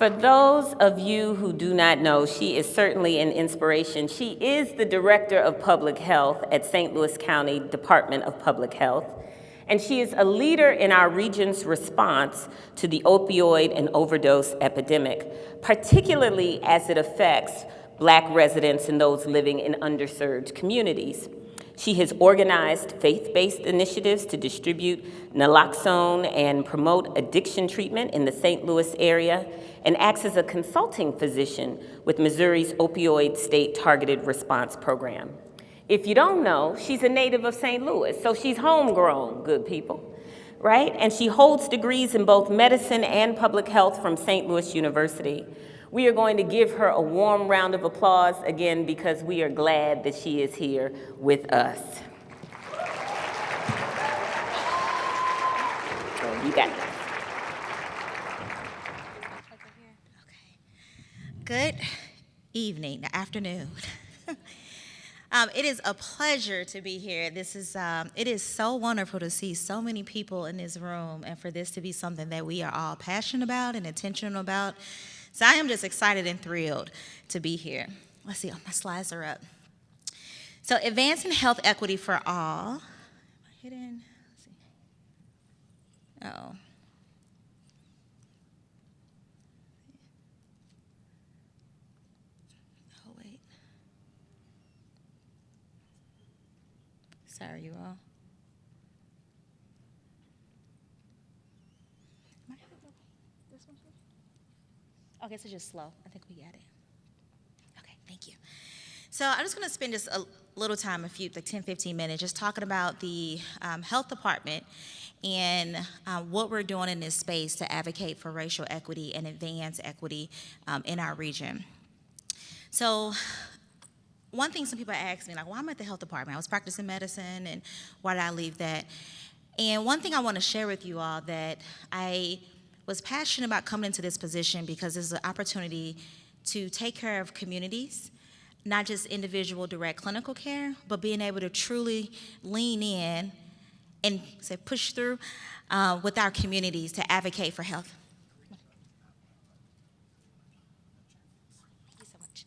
For those of you who do not know, she is certainly an inspiration. She is the Director of Public Health at St. Louis County Department of Public Health, and she is a leader in our region's response to the opioid and overdose epidemic, particularly as it affects Black residents and those living in underserved communities. She has organized faith-based initiatives to distribute naloxone and promote addiction treatment in the St. Louis area, and acts as a consulting physician with Missouri's opioid state targeted response program. If you don't know, she's a native of St. Louis, so she's homegrown, good people, right? And she holds degrees in both medicine and public health from St. Louis University. We are going to give her a warm round of applause again because we are glad that she is here with us. So you got this. Good evening, afternoon. It is a pleasure to be here. It is so wonderful to see so many people in this room and for this to be something that we are all passionate about and intentional about. So I am just excited and thrilled to be here. Let's see, my slides are up. So advancing health equity for all. Am I hidden? Let's see. Uh-oh. Oh, wait. Sorry, you all. Okay, so just slow. I think we got it. Okay, thank you. So I'm just going to spend just a little time, 10, 15 minutes, just talking about the health department and what we're doing in this space to advocate for racial equity and advance equity in our region. So one thing some people ask me, like, why am I at the health department? I was practicing medicine, and why did I leave that? And one thing I want to share with you all that I was passionate about coming into this position because it's an opportunity to take care of communities, not just individual direct clinical care, but being able to truly lean in and push through with our communities to advocate for health. Thank you so much.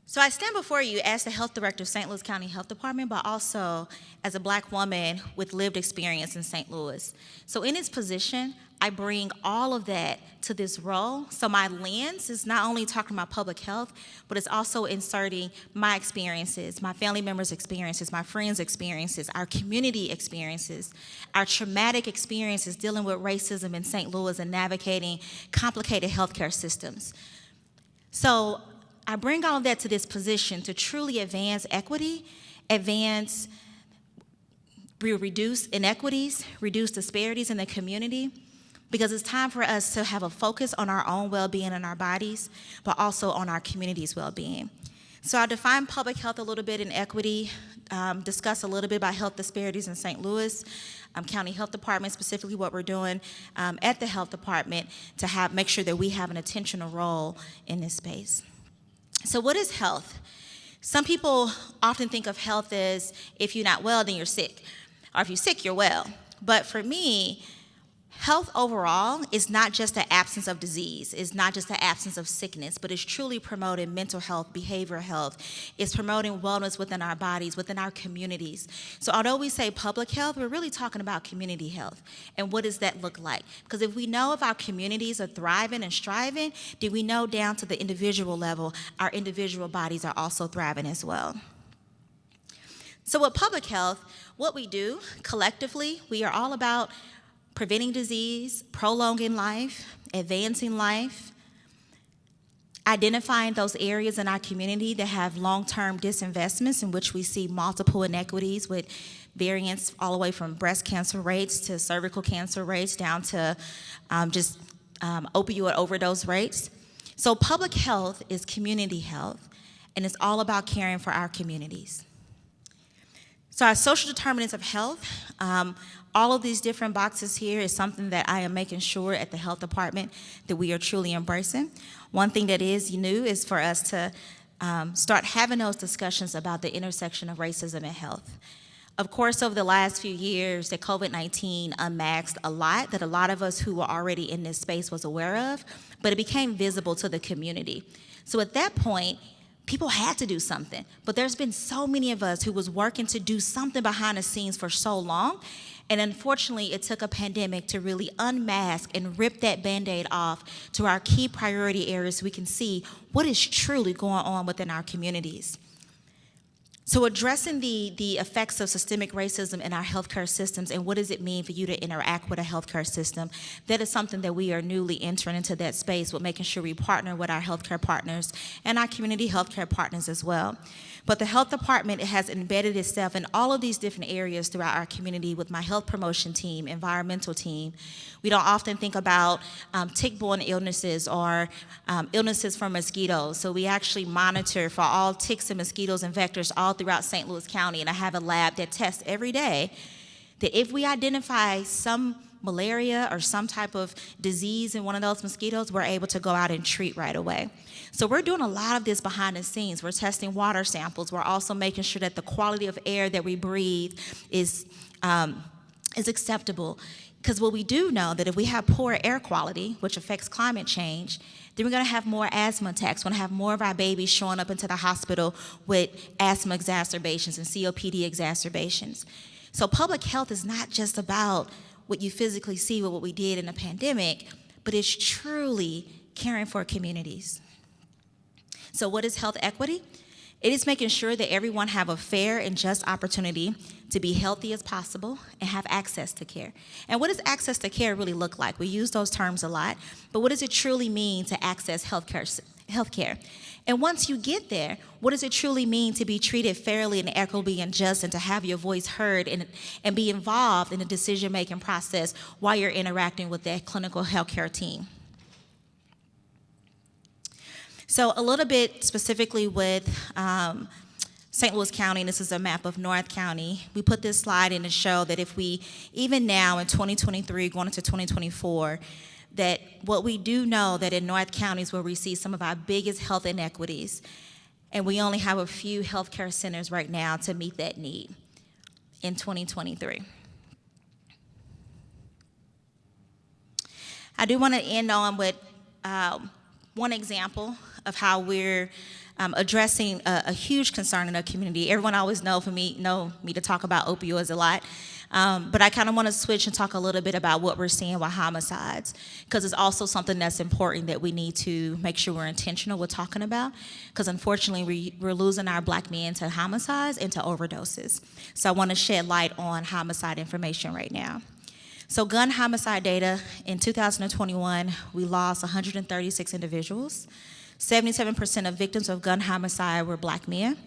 So I stand before you as the health director of St. Louis County Health Department, but also as a Black woman with lived experience in St. Louis. So in this position, I bring all of that to this role. So my lens is not only talking about public health, but it's also inserting my experiences, my family members' experiences, my friends' experiences, our community experiences, our traumatic experiences dealing with racism in St. Louis and navigating complicated healthcare systems. So I bring all of that to this position to truly advance equity, reduce inequities, reduce disparities in the community, because it's time for us to have a focus on our own well-being in our bodies, but also on our community's well-being. So I'll define public health a little bit in equity, discuss a little bit about health disparities in St. Louis, County Health Department, specifically what we're doing at the health department to make sure that we have an intentional role in this space. So what is health? Some people often think of health as if you're not well, then you're sick, or if you're sick, you're well. But for me, health overall is not just the absence of disease, it's not just the absence of sickness, but it's truly promoting mental health, behavioral health. It's promoting wellness within our bodies, within our communities. So although we say public health, we're really talking about community health. And what does that look like? Because if we know if our communities are thriving and striving, then we know down to the individual level, our individual bodies are also thriving as well. So with public health, what we do collectively, we are all about preventing disease, prolonging life, advancing life, identifying those areas in our community that have long-term disinvestments in which we see multiple inequities with variance all the way from breast cancer rates to cervical cancer rates down to opioid overdose rates. So public health is community health, and it's all about caring for our communities. So our social determinants of health, all of these different boxes here is something that I am making sure at the health department that we are truly embracing. One thing that is new is for us to start having those discussions about the intersection of racism and health. Of course, over the last few years, that COVID-19 unmasked a lot that a lot of us who were already in this space was aware of, but it became visible to the community. So at that point, people had to do something. But there's been so many of us who was working to do something behind the scenes for so long. And unfortunately, it took a pandemic to really unmask and rip that Band-Aid off to our key priority areas so we can see what is truly going on within our communities. So addressing the effects of systemic racism in our healthcare systems and what does it mean for you to interact with a healthcare system, that is something that we are newly entering into that space with making sure we partner with our healthcare partners and our community healthcare partners as well. But the health department has embedded itself in all of these different areas throughout our community with my health promotion team, environmental team. We don't often think about tick-borne illnesses or illnesses from mosquitoes. So we actually monitor for all ticks and mosquitoes and vectors all throughout St. Louis County. And I have a lab that tests every day that if we identify some malaria or some type of disease in one of those mosquitoes, we're able to go out and treat right away. So we're doing a lot of this behind the scenes. We're testing water samples. We're also making sure that the quality of air that we breathe is acceptable. Because what we do know that if we have poor air quality, which affects climate change, then we're going to have more asthma attacks. We're going to have more of our babies showing up into the hospital with asthma exacerbations and COPD exacerbations. So public health is not just about what you physically see with what we did in the pandemic, but it's truly caring for communities. So what is health equity? It is making sure that everyone have a fair and just opportunity to be healthy as possible and have access to care. And what does access to care really look like? We use those terms a lot, but what does it truly mean to access healthcare? And once you get there, what does it truly mean to be treated fairly and equitably and just and to have your voice heard and be involved in the decision-making process while you're interacting with that clinical healthcare team? So a little bit specifically with St. Louis County, and this is a map of North County, we put this slide in to show that if we, even now in 2023, going into 2024, that what we do know that in North County is where we see some of our biggest health inequities, and we only have a few healthcare centers right now to meet that need in 2023. I do want to end on with one example of how we're addressing a huge concern in our community. Everyone always know me to talk about opioids a lot, but I kind of want to switch and talk a little bit about what we're seeing with homicides, because it's also something that's important that we need to make sure we're intentional with talking about, because unfortunately we're losing our black men to homicides and to overdoses. So I want to shed light on homicide information right now. So gun homicide data, in 2021, we lost 136 individuals. 77% of victims of gun homicide were black men.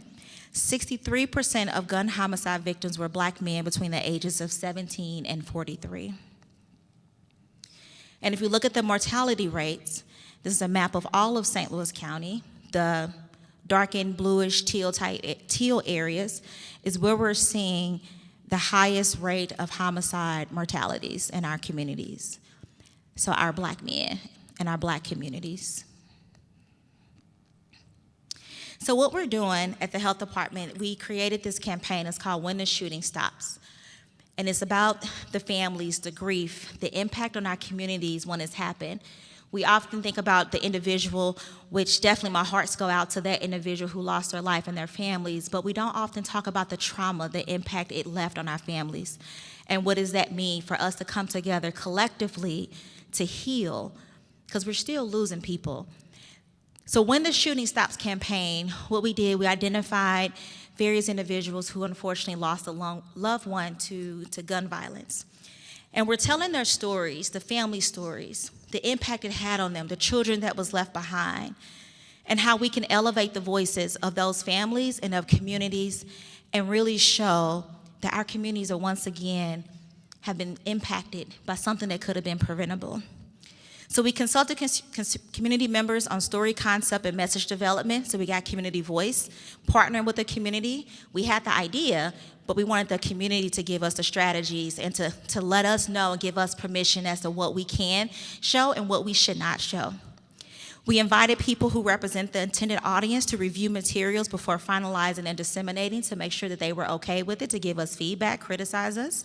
63% of gun homicide victims were black men between the ages of 17 and 43. And if you look at the mortality rates, this is a map of all of St. Louis County. The darkened bluish teal areas is where we're seeing the highest rate of homicide mortalities in our communities. So our black men and our black communities. So what we're doing at the health department, we created this campaign. It's called When the Shooting Stops. And it's about the families, the grief, the impact on our communities when it's happened. We often think about the individual, which definitely my hearts go out to that individual who lost their life and their families, but we don't often talk about the trauma, the impact it left on our families. And what does that mean for us to come together collectively to heal, because we're still losing people. So When the Shooting Stops campaign, what we did, we identified various individuals who unfortunately lost a loved one to gun violence. And we're telling their stories, the family stories, the impact it had on them, the children that was left behind, and how we can elevate the voices of those families and of communities and really show that our communities are once again have been impacted by something that could have been preventable. So we consulted community members on story concept and message development. So we got community voice, partnering with the community. We had the idea, but we wanted the community to give us the strategies and to let us know and give us permission as to what we can show and what we should not show. We invited people who represent the intended audience to review materials before finalizing and disseminating to make sure that they were okay with it, to give us feedback, criticize us.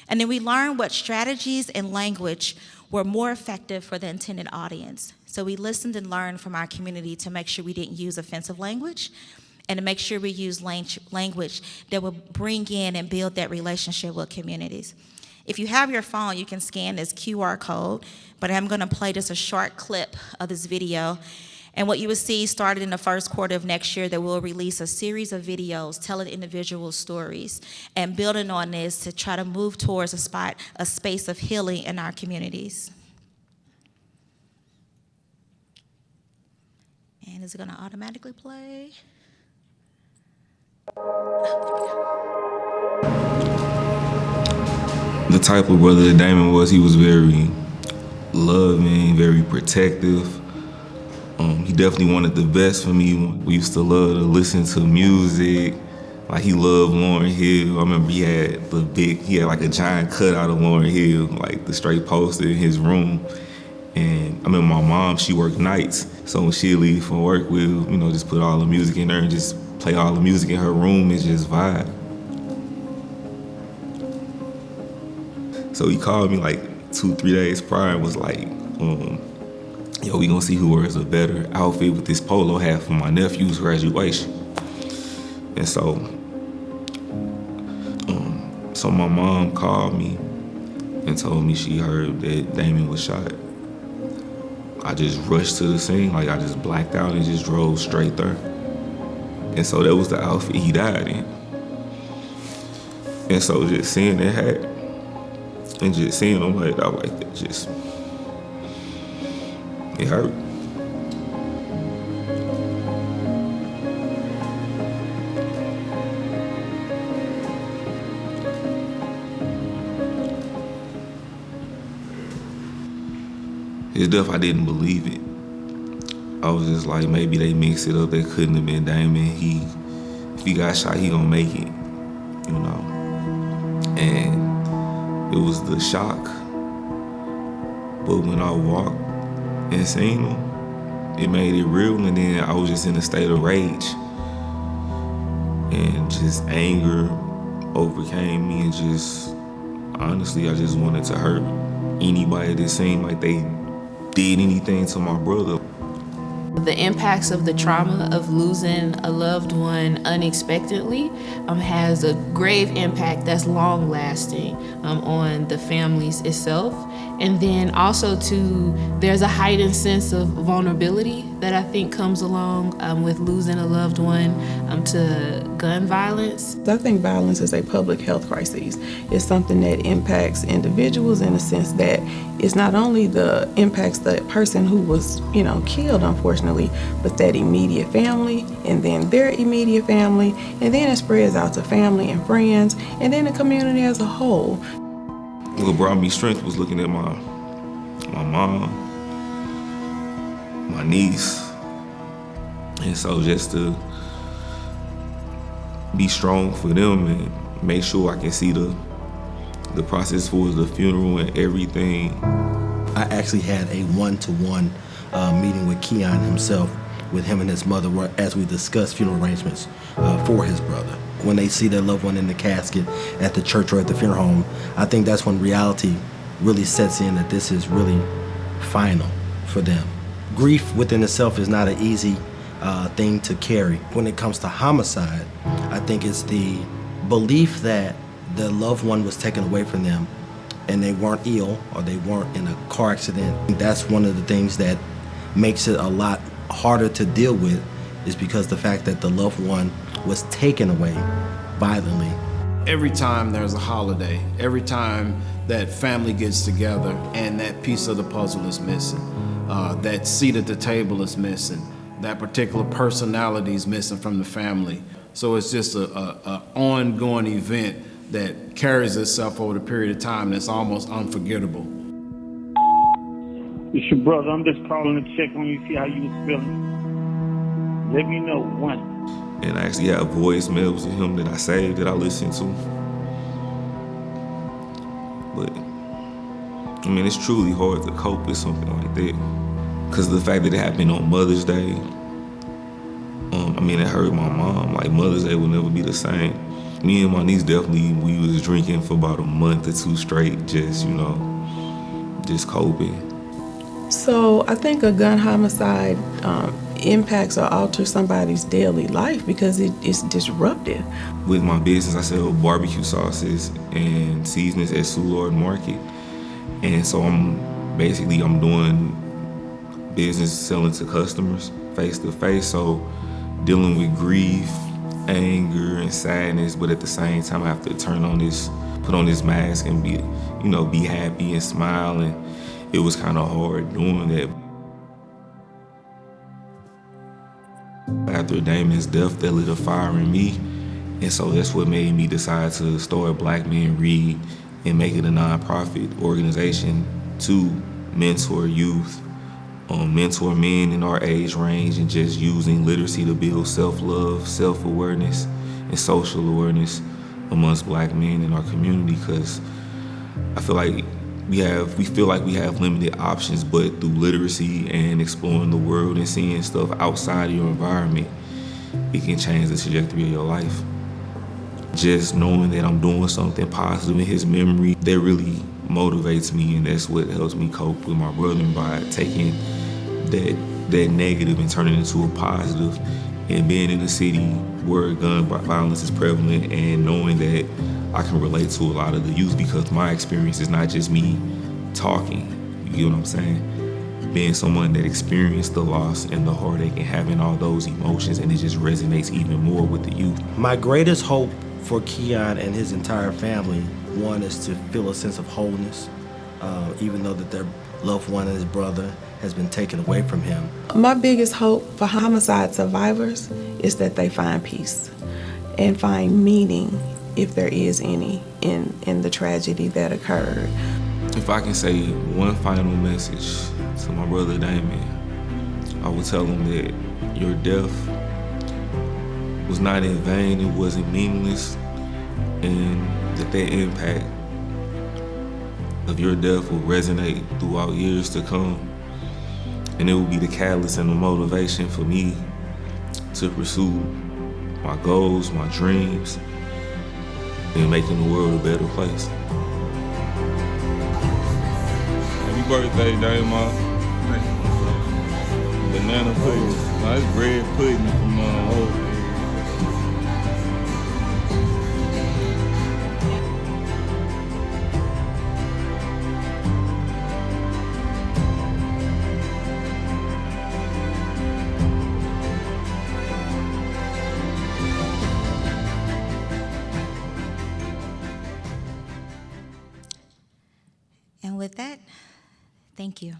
And then we learned what strategies and language were more effective for the intended audience. So we listened and learned from our community to make sure we didn't use offensive language and to make sure we use language that would bring in and build that relationship with communities. If you have your phone, you can scan this QR code, but I'm going to play just a short clip of this video. And what you will see started in the first quarter of next year that we'll release a series of videos telling individual stories and building on this to try to move towards a space of healing in our communities. And is it going to automatically play? The type of brother that Damon was, he was very loving, very protective. He definitely wanted the best for me. We used to love to listen to music. Like, he loved Lauryn Hill. I remember he had like a giant cutout of Lauryn Hill, like the straight poster in his room. And I remember my mom, she worked nights. So when she'd leave from work, we'll, just put all the music in there and just play all the music in her room and just vibe. So he called me like 2-3 days prior and was like, yo, we gonna see who wears a better outfit with this polo hat for my nephew's graduation. And so my mom called me and told me she heard that Damon was shot. I just rushed to the scene, like I just blacked out and just drove straight there. And so that was the outfit he died in. And so just seeing that hat and just seeing him like that, it hurt. His death, I didn't believe it. I was just like, maybe they mixed it up. They couldn't have been Damon. If he got shot, he gonna make it, And it was the shock. But when I walked and seen him, it made it real. And then I was just in a state of rage. And just anger overcame me. And just, honestly, I just wanted to hurt anybody that seemed like they did anything to my brother. The impacts of the trauma of losing a loved one unexpectedly has a grave impact that's long lasting on the families itself. And then also there's a heightened sense of vulnerability that I think comes along with losing a loved one to gun violence. I think violence is a public health crisis. It's something that impacts individuals in the sense that it's not only the impacts the person who was, killed, unfortunately, but that immediate family, and then their immediate family, and then it spreads out to family and friends, and then the community as a whole. What brought me strength was looking at my mom, my niece, and so just to be strong for them and make sure I can see the process for the funeral and everything. I actually had a one-to-one meeting with Keon himself, with him and his mother, as we discussed funeral arrangements for his brother. When they see their loved one in the casket at the church or at the funeral home, I think that's when reality really sets in, that this is really final for them. Grief within itself is not an easy thing to carry. When it comes to homicide, I think it's the belief that the loved one was taken away from them and they weren't ill or they weren't in a car accident. That's one of the things that makes it a lot harder to deal with, is because the fact that the loved one was taken away violently. Every time there's a holiday, every time that family gets together and that piece of the puzzle is missing, that seat at the table is missing, that particular personality is missing from the family. So it's just an ongoing event that carries itself over the period of time that's almost unforgettable. It's your brother. I'm just calling to check on you, see how you was feeling. Let me know when. And I actually have voicemails of him that I saved, that I listened to. But, it's truly hard to cope with something like that. Because the fact that it happened on Mother's Day, it hurt my mom. Like, Mother's Day will never be the same. Me and my niece definitely, we was drinking for about a month or two straight, just coping. So I think a gun homicide impacts or alters somebody's daily life because it's disruptive. With my business, I sell barbecue sauces and seasonings at Soulard Market. And so I'm doing business selling to customers face to face. So dealing with grief, anger, and sadness, but at the same time I have to put on this mask and be happy and smile. And it was kind of hard doing that. After Damon's death, that lit a fire in me. And so that's what made me decide to start Black Men Read and make it a nonprofit organization to mentor youth, mentor men in our age range, and just using literacy to build self-love, self-awareness, and social awareness amongst Black men in our community. Because I feel like we feel like we have limited options, but through literacy and exploring the world and seeing stuff outside of your environment, it can change the trajectory of your life. Just knowing that I'm doing something positive in his memory, that really motivates me, and that's what helps me cope with my brother, by taking that negative and turning it into a positive. And being in a city where gun violence is prevalent, and knowing that I can relate to a lot of the youth, because my experience is not just me talking, you get what I'm saying? Being someone that experienced the loss and the heartache and having all those emotions, and it just resonates even more with the youth. My greatest hope for Keon and his entire family, one, is to feel a sense of wholeness, even though that their loved one and his brother has been taken away from him. My biggest hope for homicide survivors is that they find peace and find meaning, if there is any, in the tragedy that occurred. If I can say one final message to my brother Damon, I would tell him that your death was not in vain, it wasn't meaningless, and that impact of your death will resonate throughout years to come. And it will be the catalyst and the motivation for me to pursue my goals, my dreams, and making the world a better place. Happy birthday, Damon. Banana pudding. No, it's bread pudding from Old. And with that, thank you.